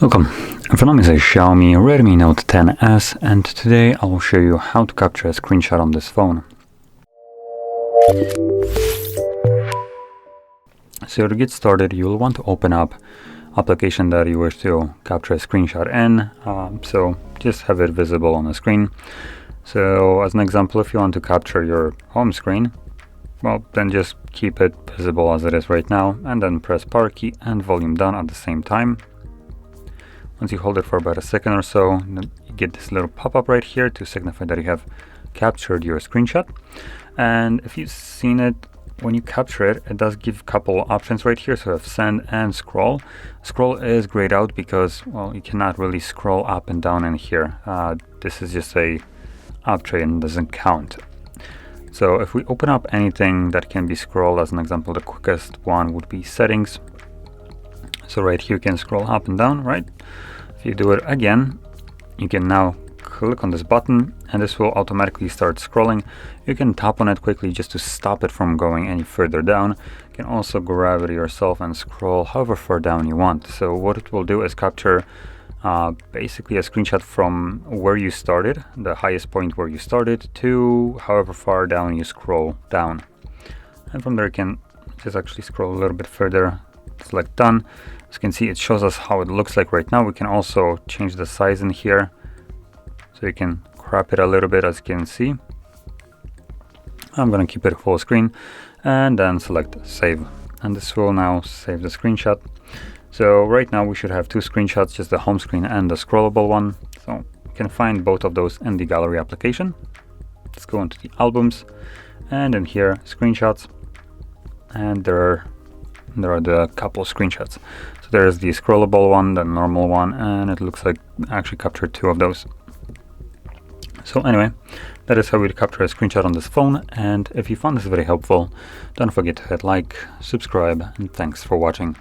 Welcome, my name is Xiaomi Redmi Note 10s, and today I will show you how to capture a screenshot on this phone. So to get started, you will want to open up application that you wish to capture a screenshot in, so just have it visible on the screen. So as an example, if you want to capture your home screen, well, then just keep it visible as it is right now, and then press power key and volume down at the same time. Once you hold it for about a second or so, you get this little pop-up right here to signify that you have captured your screenshot. And if you've seen it, when you capture it, it does give a couple options right here. So you have send and scroll. Scroll is grayed out because, well, you cannot really scroll up and down in here. This is just a up tray and doesn't count. So if we open up anything that can be scrolled, as an example, the quickest one would be settings. So right here you can scroll up and down, right? If you do it again, you can now click on this button and this will automatically start scrolling. You can tap on it quickly just to stop it from going any further down. You can also grab it yourself and scroll however far down you want. So what it will do is capture basically a screenshot from where you started, the highest point where you started, to however far down you scroll down. And from there you can just actually scroll a little bit further, select done. As you can see, it shows us how it looks like right now. We can also change the size in here, so you can crop it a little bit, as you can see. I'm going to keep it full screen and then select save, and this will now save the screenshot. So right now we should have two screenshots, just the home screen and the scrollable one. So you can find both of those in the gallery application. Let's go into the albums, and in here screenshots, and there are the couple screenshots. So there's the scrollable one, the normal one, and it looks like I actually captured two of those. So anyway, that is how we capture a screenshot on this phone, and if you found this very helpful, don't forget to hit like, subscribe, and thanks for watching.